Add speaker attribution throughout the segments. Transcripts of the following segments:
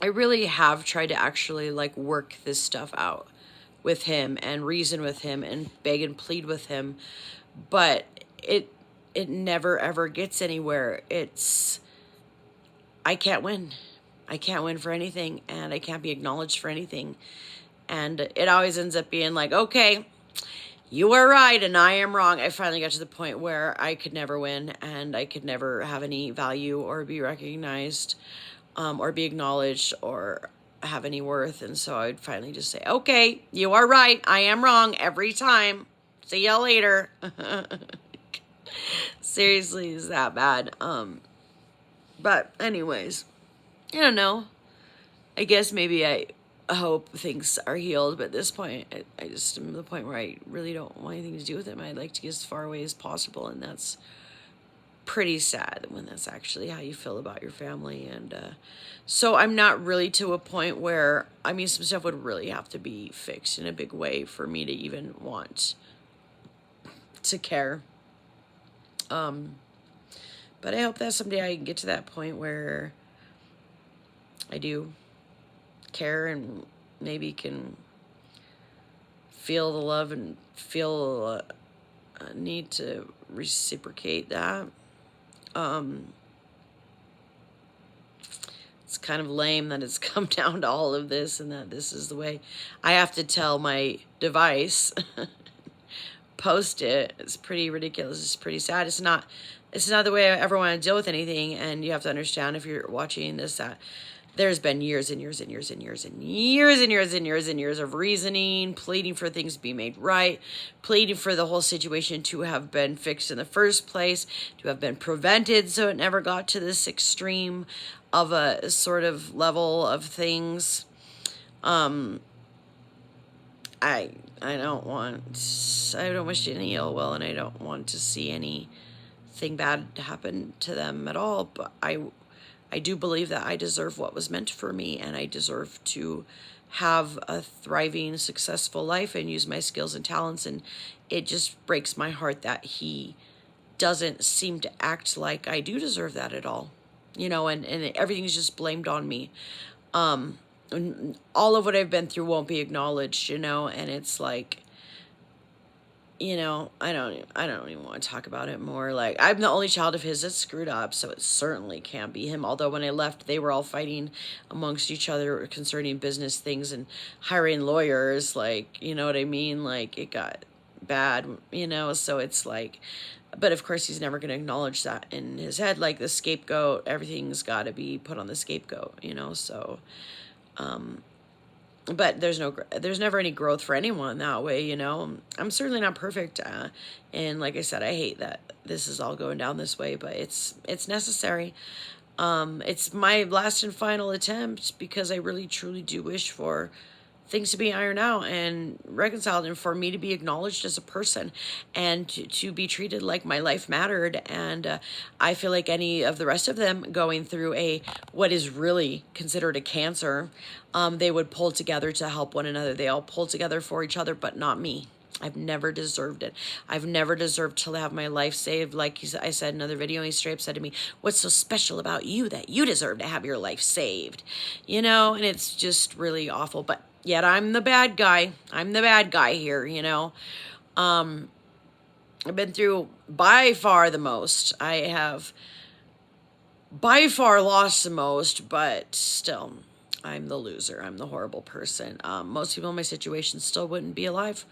Speaker 1: I really have tried to actually like work this stuff out with him and reason with him and beg and plead with him, but it never ever gets anywhere. I can't win. I can't win for anything, and I can't be acknowledged for anything. And it always ends up being like, okay, you are right and I am wrong. I finally got to the point where I could never win and I could never have any value or be recognized, or be acknowledged or have any worth. And so I would finally just say, okay, you are right. I am wrong every time. See y'all later. Seriously, is that bad. But anyways, I don't know. I guess maybe I hope things are healed, but at this point, I just am at the point where I really don't want anything to do with him. I'd like to get as far away as possible, and that's pretty sad when that's actually how you feel about your family. And so I'm not really to a point where, I mean, some stuff would really have to be fixed in a big way for me to even want to care. But I hope that someday I can get to that point where I do care and maybe can feel the love and feel a need to reciprocate that. It's kind of lame that it's come down to all of this and that this is the way I have to tell my device post it. It's pretty ridiculous. It's pretty sad. It's not the way I ever want to deal with anything. And you have to understand, if you're watching this, that there's been years and years and years and years and years and years and years and years of reasoning, pleading for things to be made right, pleading for the whole situation to have been fixed in the first place, to have been prevented so it never got to this extreme of a sort of level of things. I don't wish any ill will, and I don't want to see anything bad happen to them at all, but I do believe that I deserve what was meant for me, and I deserve to have a thriving, successful life and use my skills and talents. And it just breaks my heart that he doesn't seem to act like I do deserve that at all. And everything's just blamed on me. And all of what I've been through won't be acknowledged, and it's like, I don't even want to talk about it more. Like, I'm the only child of his that's screwed up, so it certainly can't be him. Although when I left, they were all fighting amongst each other concerning business things and hiring lawyers. Like, you know what I mean? Like, it got bad, so it's like, but of course he's never going to acknowledge that in his head. Like, the scapegoat, everything's got to be put on the scapegoat, so, but there's never any growth for anyone that way, I'm certainly not perfect, and like I said, I hate that this is all going down this way, but it's necessary. It's my last and final attempt, because I really truly do wish for things to be ironed out and reconciled, and for me to be acknowledged as a person, and to be treated like my life mattered. And I feel like any of the rest of them going through what is really considered a cancer, they would pull together to help one another. They all pull together for each other, but not me. I've never deserved it. I've never deserved to have my life saved. Like I said in another video, he straight up said to me, "What's so special about you that you deserve to have your life saved?" And it's just really awful. But yet I'm the bad guy. I'm the bad guy here, I've been through by far the most. I have by far lost the most, but still, I'm the loser. I'm the horrible person. Most people in my situation still wouldn't be alive.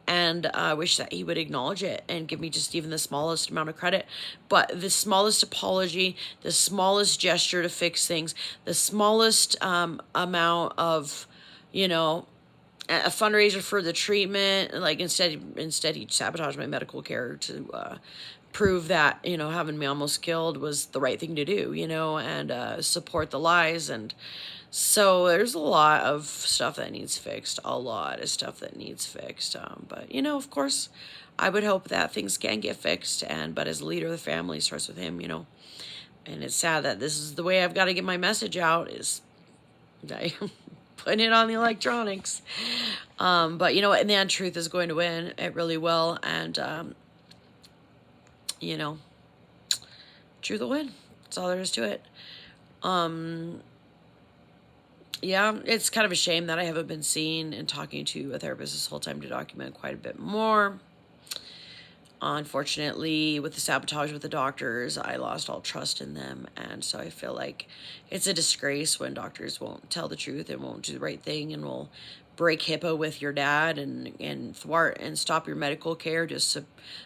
Speaker 1: And I wish that he would acknowledge it and give me just even the smallest amount of credit. But the smallest apology, the smallest gesture to fix things, the smallest amount of, a fundraiser for the treatment. Like, instead he sabotaged my medical care to prove that, having me almost killed was the right thing to do, and support the lies. And so there's a lot of stuff that needs fixed, but, of course, I would hope that things can get fixed. But as a leader of the family, it starts with him, and it's sad that this is the way I've got to get my message out, is putting it on the electronics. But you know what? In the end, truth is going to win. It really will. And, truth will win. That's all there is to it. yeah, it's kind of a shame that I haven't been seeing and talking to a therapist this whole time to document quite a bit more. Unfortunately, with the sabotage with the doctors, I lost all trust in them. And so I feel like it's a disgrace when doctors won't tell the truth and won't do the right thing and will break HIPAA with your dad and thwart and stop your medical care to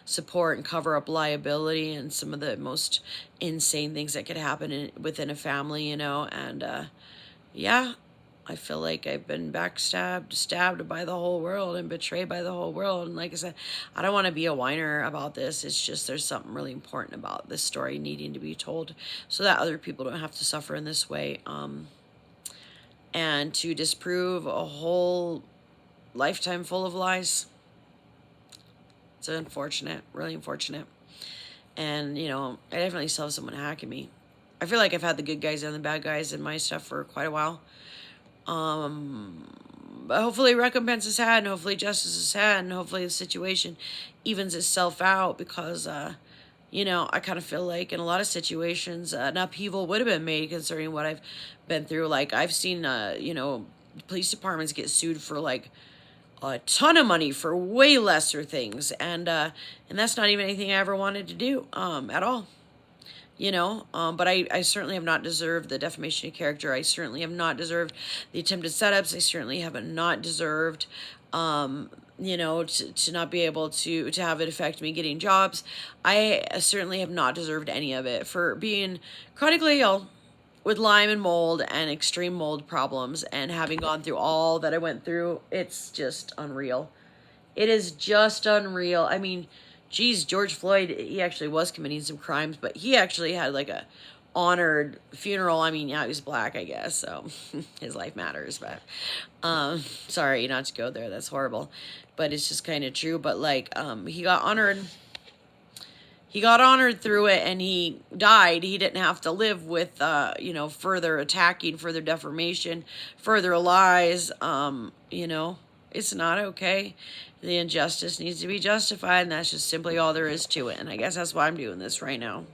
Speaker 1: support and cover up liability and some of the most insane things that could happen within a family, you know. And yeah, I feel like I've been backstabbed, stabbed by the whole world and betrayed by the whole world. And like I said, I don't want to be a whiner about this. It's just there's something really important about this story needing to be told so that other people don't have to suffer in this way. And to disprove a whole lifetime full of lies. It's unfortunate, really unfortunate. And, you know, I definitely still have someone hacking me. I feel like I've had the good guys and the bad guys in my stuff for quite a while. But hopefully recompense is had and hopefully justice is had and hopefully the situation evens itself out because, you know, I kind of feel like in a lot of situations, an upheaval would have been made concerning what I've been through. Like I've seen, you know, police departments get sued for like a ton of money for way lesser things. And that's not even anything I ever wanted to do, at all. You know, but I certainly have not deserved the defamation of character. I certainly have not deserved the attempted setups. I certainly have not deserved, you know, to not be able to have it affect me getting jobs. I certainly have not deserved any of it for being chronically ill with Lyme and mold and extreme mold problems and having gone through all that I went through. It's just unreal. It is just unreal. I mean, geez, George Floyd, he actually was committing some crimes, but he actually had like a honored funeral. I mean, yeah, he was black, I guess, so his life matters, but sorry not to go there. That's horrible, but it's just kind of true. But like, he got honored. He got honored through it and he died. He didn't have to live with, you know, further attacking, further defamation, further lies. You know, it's not okay. The injustice needs to be justified, and that's just simply all there is to it. And I guess that's why I'm doing this right now.